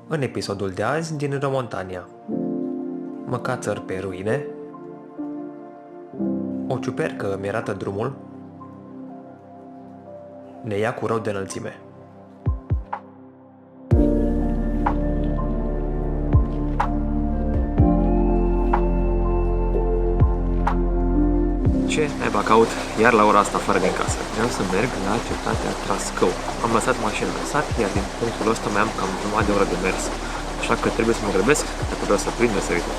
În episodul de azi din Romontania. Măcațăr pe ruine, o ciupercă mi arată drumul, ne ia cu rău de înălțime. Ce naiba caut iar la ora asta afară din casă? Vreau să merg la cetatea Trascău. Am lăsat mașina în sat, iar din punctul ăsta mai am cam jumătate de oră de mers. Așa că trebuie să mă grăbesc dacă vreau să prind meseritul.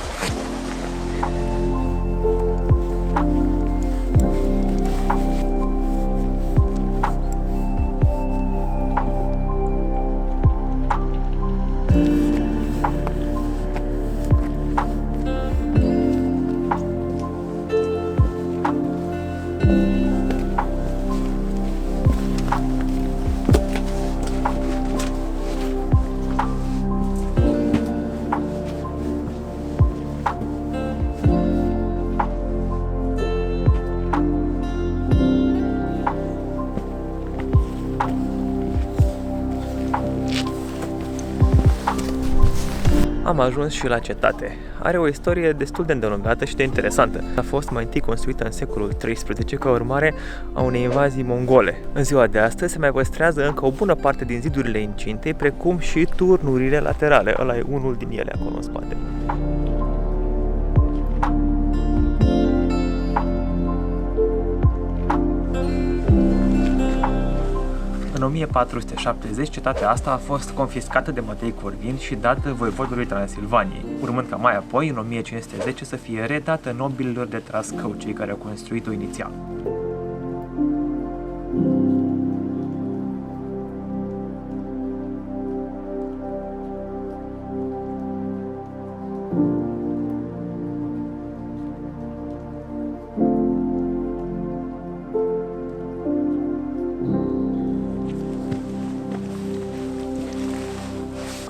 Am ajuns și la cetate. Are o istorie destul de îndelungată și de interesantă. A fost mai întâi construită în secolul XIII ca urmare a unei invazii mongole. În ziua de astăzi se mai păstrează încă o bună parte din zidurile incinte, precum și turnurile laterale. Ăla e unul din ele acolo în spate. În 1470, cetatea asta a fost confiscată de Matei Corvin și dată voivodului Transilvaniei, urmând ca mai apoi, în 1510, să fie redată nobililor de Trascău, cei care au construit-o inițial.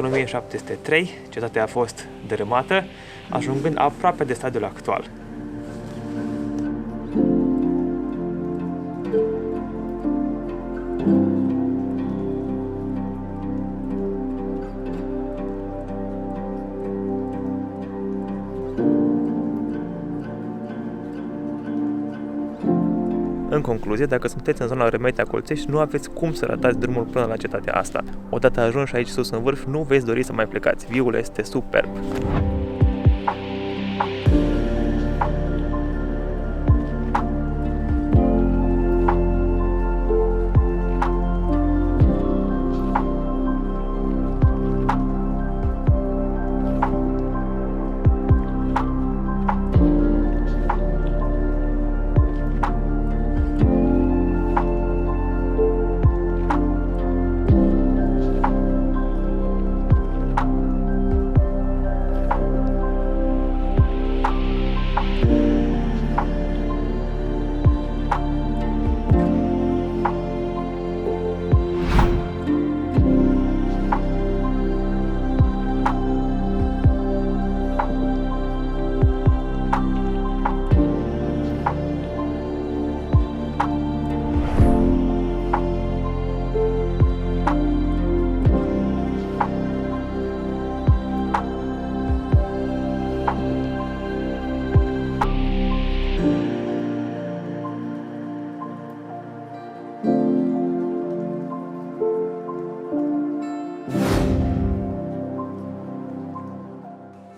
În 1703, cetatea a fost dărâmată, ajungând aproape de stadiul actual. În concluzie, dacă sunteți în zona Remetea Colțești, nu aveți cum să ratați drumul până la cetatea asta. Odată ajunși aici sus în vârf, nu veți dori să mai plecați. Viul este superb.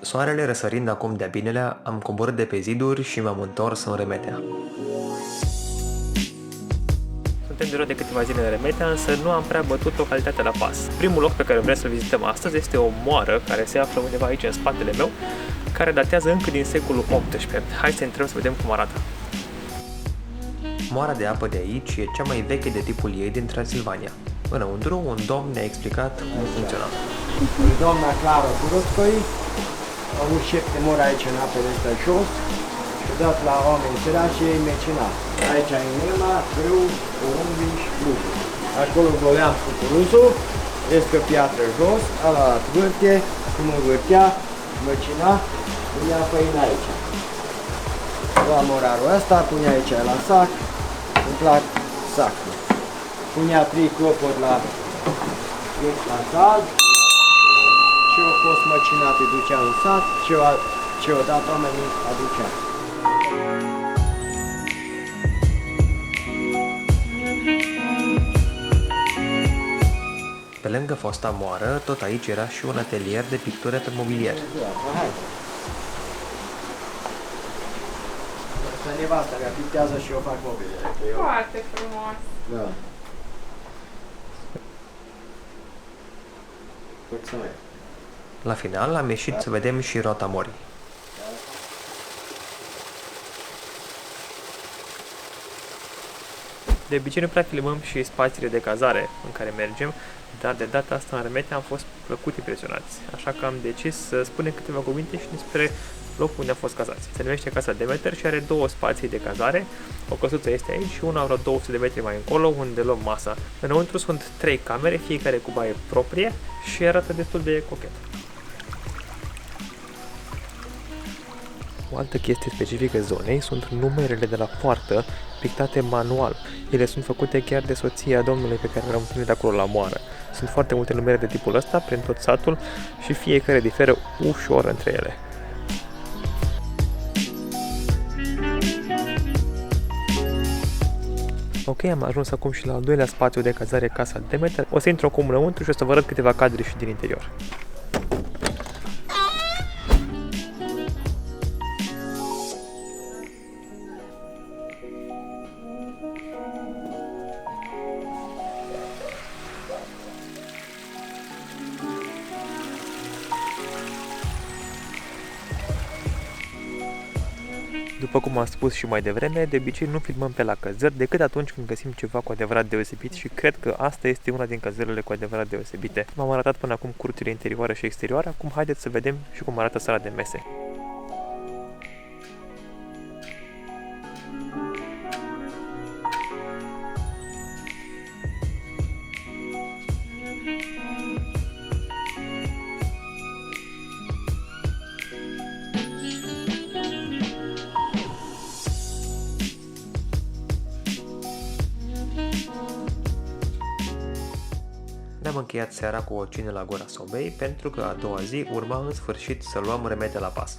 Soarele răsărind acum de-a binelea, am coborât de pe ziduri și m-am întors în Remetea. Suntem de de câteva zile în Remetea, însă nu am prea bătut localitatea la pas. Primul loc pe care vrem să-l vizităm astăzi este o moară care se află undeva aici în spatele meu, care datează încă din secolul XVIII. Hai să intrăm să vedem cum arată. Moara de apă de aici e cea mai veche de tipul ei din Transilvania. Înăuntru, un domn ne-a explicat cum funcționa. Doamna Clara Curotcoi a avut 7 mori aici în apele astea jos și a dat la oameni săraci și ei mecenat. Aici în urma, grâu, porumbii și fluguri. Acolo goleam cu curusul, este o piatră jos, ala vârte, cum învârtea, măcina, punea făina aici. Lua morarul ăsta, punea aici la sac, îmi plac sacul. Punea 3 clopuri la cald ce au fost măcinate ducea în sat, ce au dat oamenii aducea. Pe lângă fosta moară, tot aici era și un atelier de pictură pe mobilier. Hai. Asta nevasta mea pictează și eu fac mobilier. Foarte frumos. Da. Mulțumesc. La final am ieșit să vedem și Rota Morii. De obicei nu prea filmăm și spațiile de cazare în care mergem, dar de data asta în Remetea am fost plăcut impresionați, așa că am decis să spunem câteva cuvinte și despre locul unde am fost cazați. Se numește Casa Demeter și are două spații de cazare, o căsuță este aici și una vreo 200 de metri mai încolo unde luăm masa. Înăuntru sunt 3 camere, fiecare cu baie proprie și arată destul de cochet. O altă chestie specifică zonei sunt numerele de la poartă pictate manual. Ele sunt făcute chiar de soția domnului pe care l-am întâlnit acolo la moară. Sunt foarte multe numere de tipul ăsta prin tot satul și fiecare diferă ușor între ele. Ok, am ajuns acum și la al doilea spațiu de cazare, Casa Demeter. O să intru acum înăuntru și o să vă arăt câteva cadre și din interior. După cum am spus și mai devreme, de obicei nu filmăm pe la căzări decât atunci când găsim ceva cu adevărat deosebit și cred că asta este una din căzările cu adevărat deosebite. V-am arătat până acum curțile interioare și exterioare, acum haideți să vedem și cum arată sala de mese. Ne-am încheiat seara cu o cină la gura sobei, pentru că a doua zi urma în sfârșit să luăm Remete la pas.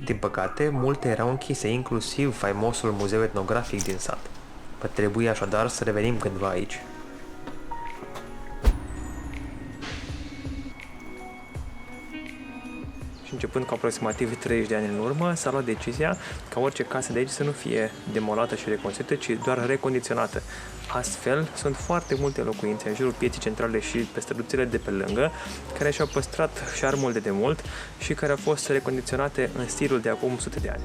Din păcate, multe erau închise, inclusiv faimosul muzeu etnografic din sat. Va trebui așadar să revenim cândva aici. Și începând cu aproximativ 30 de ani în urmă, s-a luat decizia ca orice casă de aici să nu fie demolată și reconstruită, ci doar recondiționată. Astfel, sunt foarte multe locuințe în jurul pieții centrale și pe străduțele de pe lângă, care și-au păstrat șarmul de demult și care au fost recondiționate în stilul de acum sute de ani.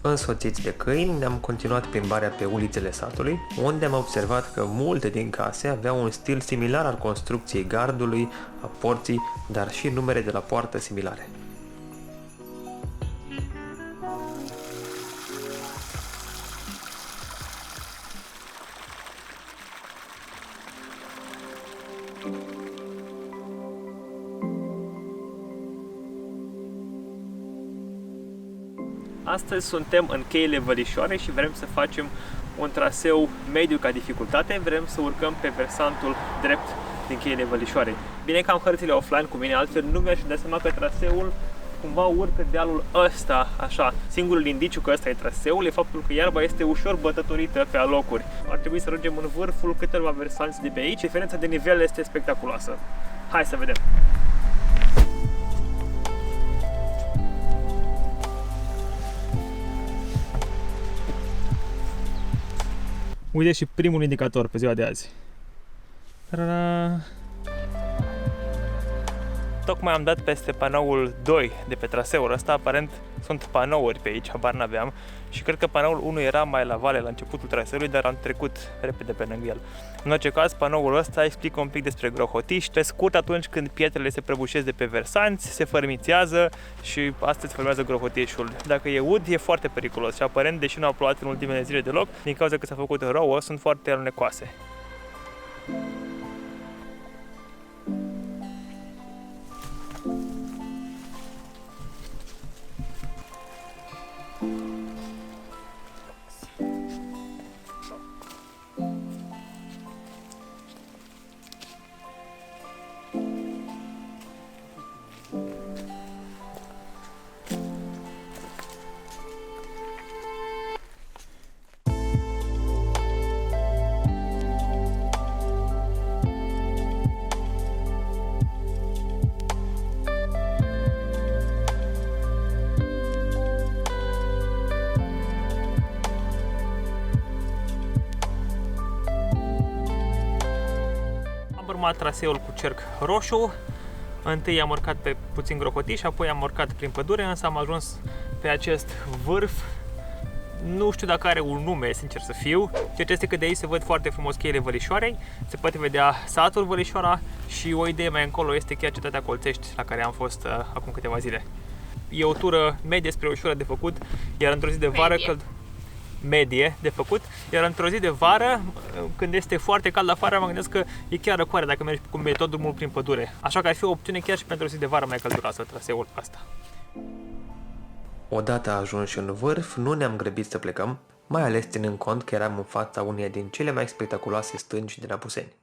Însoțiți de câini, ne-am continuat plimbarea pe ulițele satului, unde am observat că multe din case aveau un stil similar al construcției gardului, a porții, dar și numere de la poartă similare. Astăzi suntem în cheile Vălișoare și vrem să facem un traseu mediu ca dificultate. Vrem să urcăm pe versantul drept din cheile Vălișoare. Bine că am hărțile offline cu mine, altfel nu mi-aș da seama că traseul cumva urcă dealul ăsta, așa. Singurul indiciu că ăsta e traseul e faptul că iarba este ușor bătătorită pe alocuri. Ar trebui să ajungem în vârful câteva versanți de pe aici. Diferența de nivel este spectaculoasă. Hai să vedem! Uite și primul indicator pe ziua de azi. Ta-da-da! Tocmai am dat peste panoul 2 de pe traseul ăsta, aparent sunt panouri pe aici, habar n-aveam și cred că panoul 1 era mai la vale la începutul traseului, dar am trecut repede pe lângă el. În orice caz, panoul ăsta explică un pic despre grohotiș. Pe scurt, atunci când pietrele se prăbușesc de pe versanți, se fărmițează și astăzi se formează grohotișul. Dacă e ud, e foarte periculos și aparent, deși nu au plouat în ultimele zile deloc, din cauza că s-a făcut rouă, sunt foarte alunecoase. Traseul cu cerc roșu. Întâi am urcat pe puțin grohotiș, apoi am urcat prin pădure, însă am ajuns pe acest vârf. Nu știu dacă are un nume, sincer să fiu. Ceea ce este că de aici se văd foarte frumos cheile Vălișoarei, se poate vedea satul Vălișoara și o idee mai încolo este chiar cetatea Colțești, la care am fost acum câteva zile. E o tură medie spre ușură de făcut, iar într-o zi de vară medie de făcut, iar într-o zi de vară, când este foarte cald afară, mă gândesc că e chiar răcoare dacă mergi cu tot drumul prin pădure. Așa că ar fi o opțiune chiar și pentru o zi de vară mai călduroasă, traseul ăsta. Odată ajunși în vârf, nu ne-am grăbit să plecăm, mai ales ținând cont că eram în fața uneia din cele mai spectaculoase stânci din Apuseni.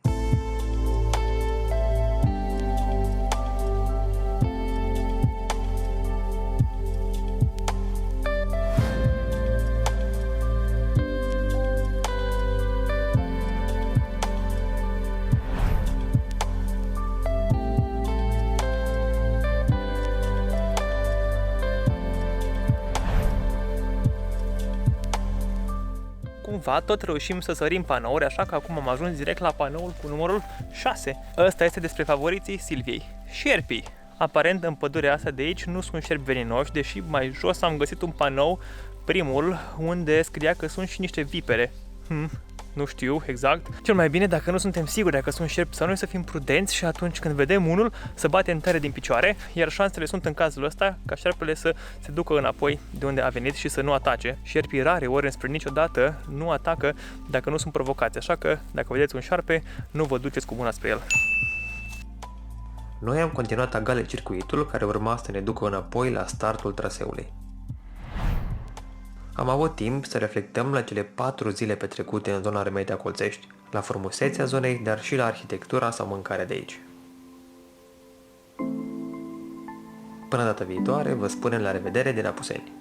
Cumva tot reușim să sărim panouri, așa că acum am ajuns direct la panoul cu numărul 6. Ăsta este despre favoriții Silviei, șerpii. Aparent în pădurea asta de aici nu sunt șerpi veninoși, deși mai jos am găsit un panou, primul, unde scria că sunt și niște vipere. Nu știu exact. Cel mai bine, dacă nu suntem siguri dacă sunt șerpi sau nu, să fim prudenți și atunci când vedem unul să batem tare din picioare, iar șansele sunt în cazul ăsta ca șerpele să se ducă înapoi de unde a venit și să nu atace. Șerpii rare ori înspre niciodată nu atacă dacă nu sunt provocați, așa că dacă vedeți un șarpe, nu vă duceți cu mâna spre el. Noi am continuat agale circuitul care urma să ne ducă înapoi la startul traseului. Am avut timp să reflectăm la cele 4 zile petrecute în zona Remedia Colțești, la frumusețea zonei, dar și la arhitectura sau mâncarea de aici. Până data viitoare, vă spunem la revedere din Apuseni!